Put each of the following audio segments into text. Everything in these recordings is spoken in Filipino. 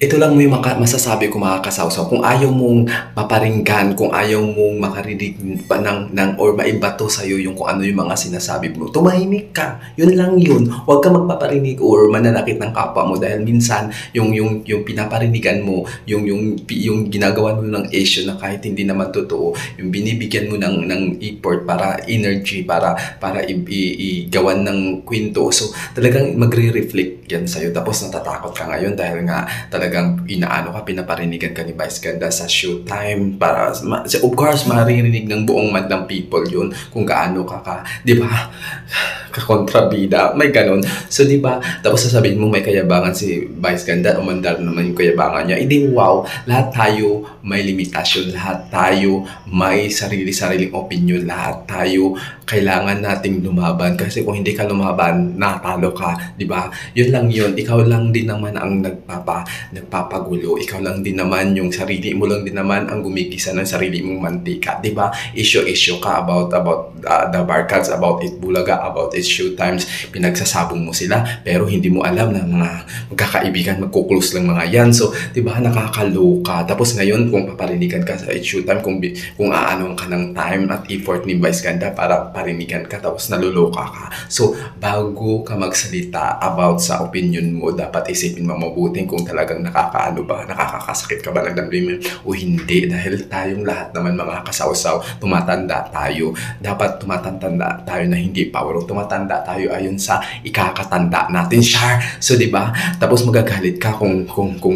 ito lang mo yung masasabi ko mga kasawsaw. Kung ayaw mong maparinggan, kung ayaw mong makarinig pa or maibato sa'yo yung kung ano yung mga sinasabi mo, tumahimik ka. Yun lang yun. Huwag ka magpaparinig or mananakit ng kapwa mo dahil minsan yung pinaparinigan mo, yung ginagawa mo ng issue na kahit hindi naman totoo, yung binibigyan mo ng effort para energy, para igawan ng kwento. So talagang magre-reflect yan sa'yo. Tapos natatakot ka ngayon dahil nga talagang inaano ka, pinaparinigan ka ni Vice Ganda sa showtime para, of course, maririnig ng buong madlang people yun kung gaano di ba, kakontrabida, may ganon. So, di ba, tapos sasabihin mo may kayabangan si Vice Ganda, umandar naman yung kayabangan niya. Hindi, wow, lahat tayo may limitasyon, lahat tayo may sarili-sariling opinion, lahat tayo kailangan nating lumaban kasi kung hindi ka lumaban, natalo ka, di ba? Yun lang yun, ikaw lang din naman ang nagpapagulo, ikaw lang din naman yung sarili mo lang din naman ang gumigisa ng sarili mong mantika, di ba? Issue ka about the barkads, about it Bulaga, about its showtimes, pinagsasabong mo sila pero hindi mo alam na mga magkakaibigan, magkuklose lang mga yan. So, di ba, nakakaloka. Tapos ngayon, kung paparinigan ka sa its showtime, kung aanong ka ng time at effort ni Vice Ganda para parinigan ka, tapos naluloka ka. So, bago ka magsalita about sa opinion mo, dapat isipin mo mabuting kung talagang nakakasakit ka ba ng damdamin o hindi. Dahil tayong lahat naman mga kasawsaw, tumatanda tayo. Dapat tumatanda tayo na hindi power. Tumatanda tayo ayon sa ikakatanda natin, Char. So, di ba? Tapos magagalit ka kung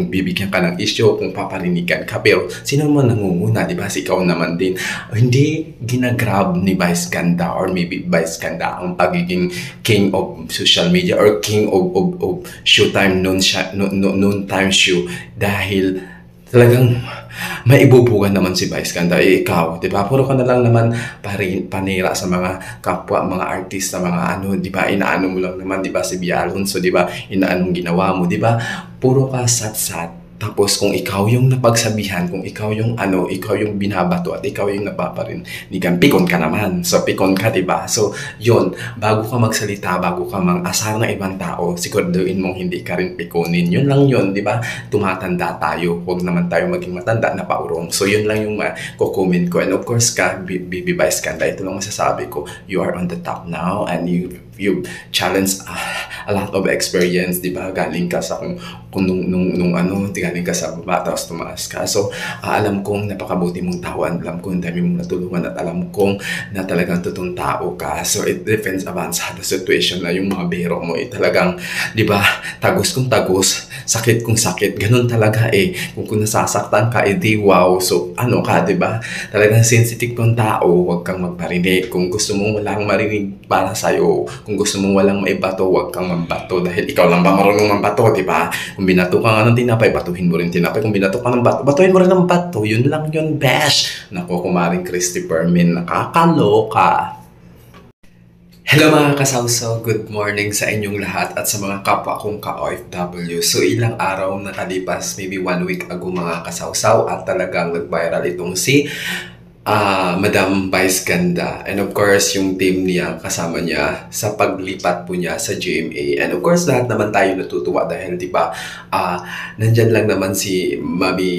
bibigyan ka ng issue, kung paparinigan ka. Pero, sino mo nangunguna, di ba? Si ikaw naman din. Hindi ginagrab ni Vice Ganda or maybe Vice Ganda ang pagiging king of social media or king of showtime noon time show dahil talagang may ibubugan naman si Vice Ganda. Ikaw, di ba? Puro ka na lang naman panira sa mga kapwa, mga artista, mga ano, di ba? Inaano mo lang naman, di ba? Si Bia Alonso, di ba? Inaanong ginawa mo, di ba? Puro ka sat-sat. Tapos kung ikaw yung napagsabihan, kung ikaw yung ikaw yung binabato at ikaw yung napaparinigan, pikon ka naman. So pikon ka, diba? So yun, bago ka magsalita, bago ka mang-asar ng ibang tao, siguraduhin mong hindi ka rin pikonin. Yun lang yun, diba? Tumatanda tayo. Huwag naman tayo maging matanda na paurong. So yun lang yung kukomment ko. And of course ka, Bibi Vice Ganda, ito lang masasabi ko, you are on the top now and you challenge a lot of experience, di ba? Galing ka sa galing ka sa baba, tapos tumaas ka. So, alam kong napakabuti mong tao, alam kong dami mong natulungan at alam kong na talagang totoong tao ka. So, it depends upon sa situation na yung mga biro mo, talagang, di ba, tagos kung tagos, sakit kung sakit, ganun talaga Kung nasasaktan ka, di wow. So, ano ka, di ba? Talagang sensitive kong tao, huwag kang magparinig. Kung gusto mong walang marinig para sa'yo, kung gusto mong walang maibato, huwag kang mambato dahil ikaw lang ba marunong mambato, di ba? Kung binato ka nga ng tinapay, batuhin mo rin tinapay. Kung binato ka ng bato, batuhin mo rin ng bato. Yun lang yun, besh. Naku, kumaring Christopher Min, nakakaloka. Hello mga kasawsaw, good morning sa inyong lahat at sa mga kapwa kong ka-OFW. So ilang araw nakalipas, maybe 1 week ago mga kasawsaw at talagang nag-viral itong si Madam Vice Ganda. And of course, yung team niya, kasama niya sa paglipat po niya sa GMA. And of course, lahat naman tayo natutuwa dahil, di ba, nandyan lang naman si Mami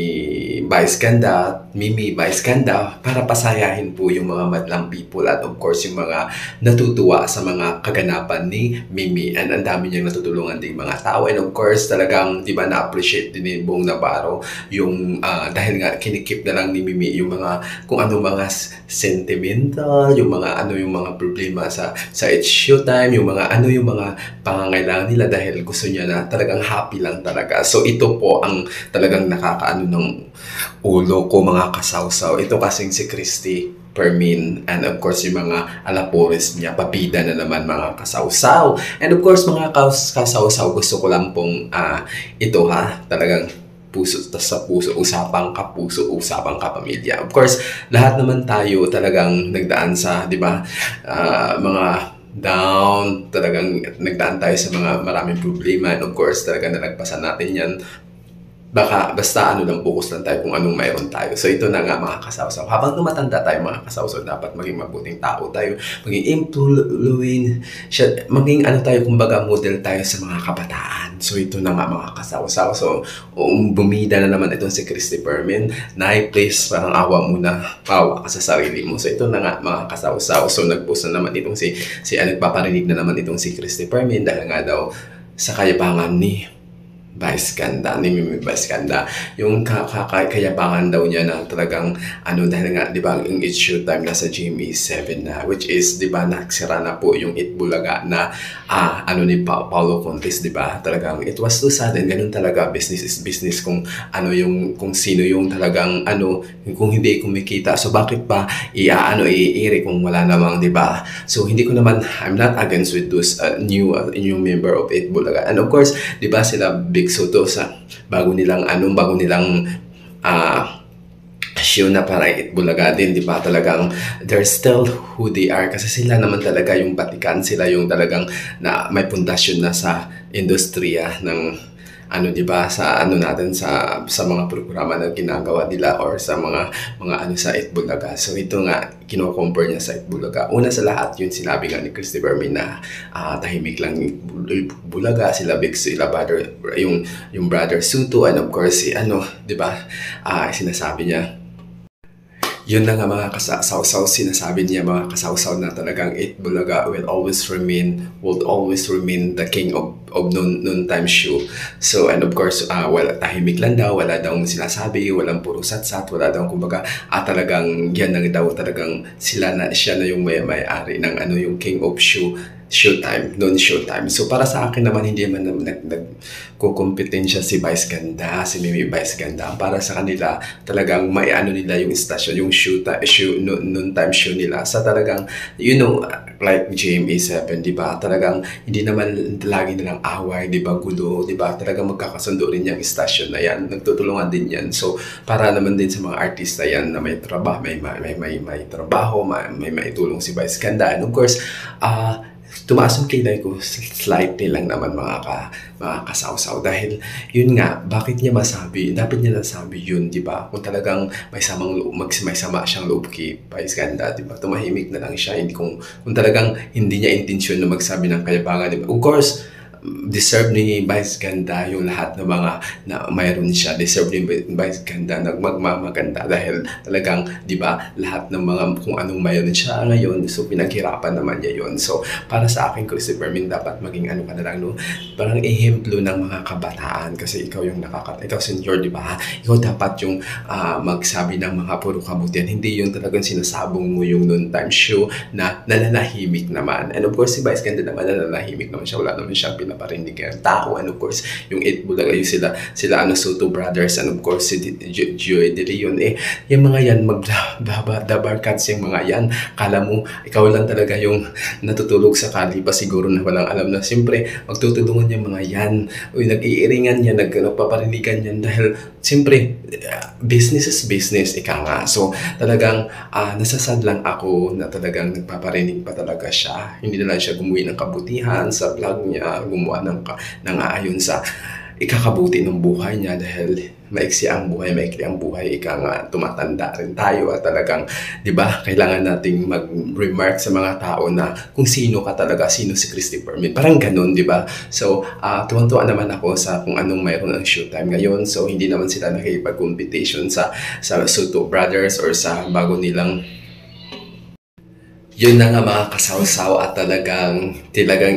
Vice Ganda, Mimi Vice Ganda, para pasayahin po yung mga madlang people at of course, yung mga natutuwa sa mga kaganapan ni Mimi. And ang dami niyang natutulungan din mga tao. And of course, talagang, di ba, na-appreciate din ni Bong Navarro yung, dahil nga, kinikip na lang ni Mimi yung mga, kung ano mga sentimental, yung mga problema sa It's Showtime, yung mga pangangailangan nila dahil gusto niya na talagang happy lang talaga. So ito po ang talagang nakakaano ng ulo ko mga kasawsaw. Ito kasing si Christy Permin and of course yung mga alapores niya, papida na naman mga kasawsaw. And of course mga kasawsaw, gusto ko lang pong ito talagang puso sa puso, usapang kapuso, usapang kapamilya. Of course, lahat naman tayo talagang nagdaan sa, di ba, mga down, talagang nagdaan tayo sa mga maraming problema. And of course, talagang nalagpasan natin yan. baka basta ano lang, focus lang tayo kung anong mayroon tayo. So ito na nga mga kasawsaw. Habang tumatanda tayo mga kasawsaw, dapat maging mabuting tao tayo, maging maging ano tayo, kumbaga model tayo sa mga kabataan. So ito na nga mga kasawsaw. So bumida na naman itong si Christopher Min. Nay, please, parang awa muna. Awa ka sa sarili mo. So ito na nga mga kasawsaw. So nagpost na naman itong nagpaparinig na naman itong si Christopher Min dahil nga daw sa kayabangan ni Vice Ganda, ni Mimi Vice Ganda, yung kayabangan daw niya na talagang ano, dahil nga, di ba, yung It's Showtime nasa GMA7 na, which is, di ba, nagsira na po yung Itbulaga na ano ni Paolo Contis, di ba, talagang it was too sudden. Ganun talaga, business is business, kung ano yung, kung sino yung talagang ano, kung hindi kumikita, so bakit pa iiri kung wala namang, di ba? So hindi ko naman, I'm not against with those new member of Itbulaga, and of course, di ba, sila Big Soto sa bago nilang show na parang Itbulaga din, di ba, talagang they're still who they are, kasi sila naman talaga yung batikan, sila yung talagang na may pundasyon na sa industriya ng ano, di ba, sa ano natin, sa mga programa na ginagawa nila or sa mga ano sa Itbulaga. So ito nga, kino-compare niya sa Itbulaga. Una sa lahat, yun sinabi nga ni Christopher Min na tahimik lang yung Bulaga, sila Big, sila brother, yung brother Suto, and of course si ano, di ba, sinasabi niya. Yun na nga mga kasawsaw, sinasabi niya mga kasawsaw na talagang Itbulaga will always remain the king of noon time show. So, and of course, wala, tahimik lang daw, wala daw sinasabi, walang puro satsat, wala daw, kumbaga, talagang yan na daw, talagang siya na yung may-ari ng ano, yung king of Showtime, non-Showtime. So para sa akin naman, hindi man nagkukompetensya si Vice Ganda, si Mimi Vice Ganda. Para sa kanila, talagang may ano nila yung station, yung non-time show nila. Sa talagang, you know, like GMA7, di ba? Talagang hindi naman lagi nilang away, di ba? Gulo, di ba? Talagang magkakasundo rin yung station na yan. Nagtutulungan din yan. So para naman din sa mga artista yan na may trabaho, may trabaho, may maitulong si Vice Ganda. And of course, tumaas yung kilay ko slightly lang naman mga kasawsaw, dahil yun nga, bakit niya masabi, dapat niya nasabi yun, di ba? Kung talagang may sama siyang loob kay Vice Ganda, di ba? Tumahimik na lang siya, kung talagang hindi niya intensyon na magsabi ng kayabangan, di ba? Of course, deserve ni Vice Ganda yung lahat ng mga na mayroon siya. Deserve ni Vice Ganda na magmamaganda dahil talagang, di ba, lahat ng mga kung anong mayroon siya ngayon, so pinaghirapan naman niya yun. So para sa akin, Christopher Min, dapat maging ano ka na lang, no? Parang ehemplo ng mga kabataan, kasi ikaw yung ikaw senior, di ba? Ikaw dapat yung magsabi ng mga puro kabutihan, hindi yung talagang sinasabong mo yung noon time show na nananahimik naman. And of course, si Vice Ganda naman nananahimik naman siya, wala naman siyang pinaparinig ng tao. And of course, yung Itbulaga, yung sila Soto brothers, and of course si Joey De Leon, yung mga yan, magdabarkats yung mga yan. Kala mo, ikaw lang talaga yung natutulog sa kalipa, siguro na walang alam na siyempre, magtutulungan yung mga yan. Uy, nag-iiringan yan, nagpaparinigan yan, dahil siyempre, business is business, ika nga. So, talagang nasasad lang ako na talagang nagpaparinig pa talaga siya. Hindi na lang siya gumuwi ng kabutihan sa vlog niya, gumawa ng aayon sa ikakabuti ng buhay niya, dahil maikli ang buhay, ika nga, tumatanda rin tayo, at talagang, di ba, kailangan nating mag-remark sa mga tao na kung sino ka talaga, sino si Christopher Min. Parang ganun, di ba? So, tuwan-tuwa naman ako sa kung anong mayroon ang Showtime ngayon. So, hindi naman sila nakikipag-competition sa Soto Brothers or sa bago nilang. Yun na nga mga kasawsaw, at talagang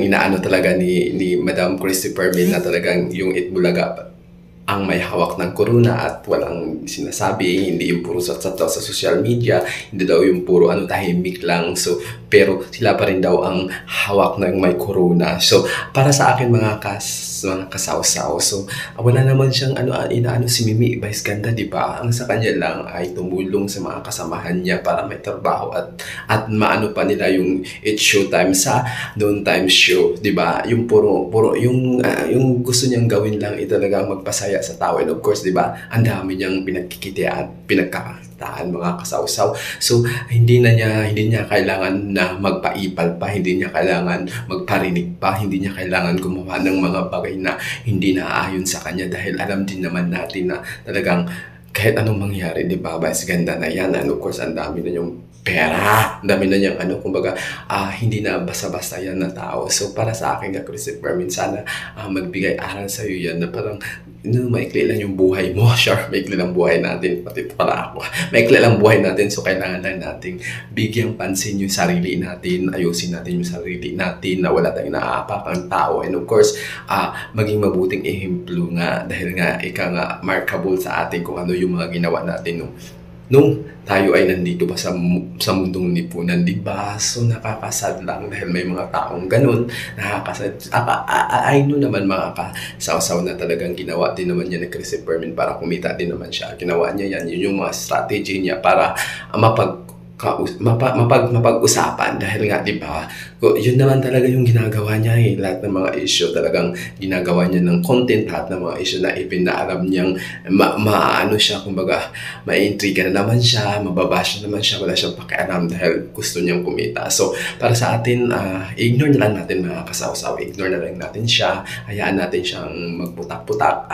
inaano talaga ni Madam Christopher Min na talagang yung Itbulaga ang may hawak ng corona at walang sinasabi, hindi yung puro sa social media, hindi daw yung puro tahimik lang. So, pero sila pa rin daw ang hawak ng may corona. So, para sa akin mga kasawsaw, so wala naman siyang inaano si Mimi Vice Ganda, di ba? Ang sa kanya lang ay tumulong sa mga kasamahan niya para may trabaho at maano pa nila yung It's Showtime sa noon time show, di ba? Yung puro yung gusto niyang gawin lang talagang magpasaya sa tao. And of course, di ba, ang dami niyang pinagkakakitaan mga kasawsaw. So hindi niya kailangan na na magpaipal pa, hindi niya kailangan magparinig pa, hindi niya kailangan gumawa ng mga bagay na hindi naaayon sa kanya dahil alam din naman natin na talagang kahit anong mangyari, di ba, Vice Ganda na yan, and of course, ang dami na yung pera, ang dami na niyang kumbaga, hindi na basta-basta yan na tao. So, para sa akin, Christopher, sana magbigay aral sa'yo yan na parang, maikli lang yung buhay mo. Sure, maikli lang buhay natin, pati pala ako. Maikli lang buhay natin, so kailangan lang nating bigyang pansin yung sarili natin, ayusin natin yung sarili natin, na wala tayong naaapakang tao. And of course, maging mabuting ehemplo nga, dahil nga, nga, markable sa atin kung ano yung mga ginawa natin nung tayo ay nandito pa sa mundong lipunan, di ba? So, nakakasad lang dahil may mga taong ganun, nakakasad. I know naman mga kasawsaw na talagang ginawa din naman niya ni Christopher Min para kumita din naman siya. Ginawa niya yan, yun yung mga strategy niya para mapag-usapan dahil nga, di ba, yun naman talaga yung ginagawa niya lahat ng mga issue talagang ginagawa niya ng content, lahat ng mga issue na even na alam niyang maano siya, kumbaga maiintriga na naman siya, mababash na naman siya, wala siyang pakialam dahil gusto niyang kumita. So para sa atin, ignore na lang natin mga kasawsaw, ignore na lang natin siya, hayaan natin siyang magputak-putak,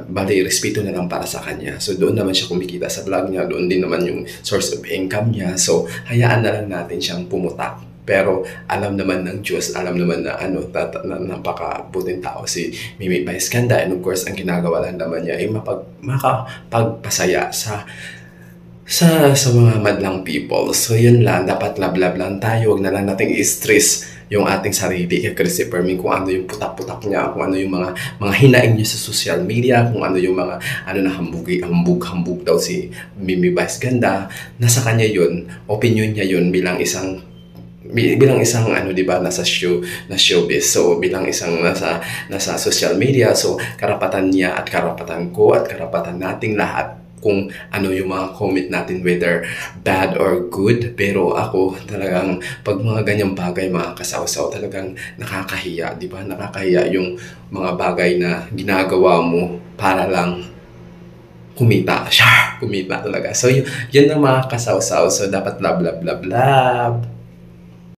bali respeto na lang para sa kanya. So doon naman siya kumikita sa vlog niya, doon din naman yung source of income niya. So hayaan na lang natin siyang pumutak. Pero alam naman ng Diyos, alam naman na napakabuting tao si Mimi Vice Ganda. And of course, ang ginagawa lang naman niya ay makapagpasaya sa mga madlang people. So yun lang, dapat love lang tayo. Huwag na lang nating i-stress yung ating sarili kay Christopher Min, kung ano yung putak-putak niya, kung ano yung mga hinaing niya sa social media, kung ano yung mga hambug daw si Mimi Vice Ganda. Nasa kanya yun, opinion niya yun bilang isang di ba, nasa showbiz. So bilang isang nasa social media, so karapatan niya at karapatan ko at karapatan nating lahat kung ano yung mga comment natin, whether bad or good. Pero ako talagang pag mga ganyang bagay mga kasawsaw, talagang nakakahiya, di ba? Nakakahiya yung mga bagay na ginagawa mo para lang kumita talaga. So yun ang mga kasawsaw. So dapat love.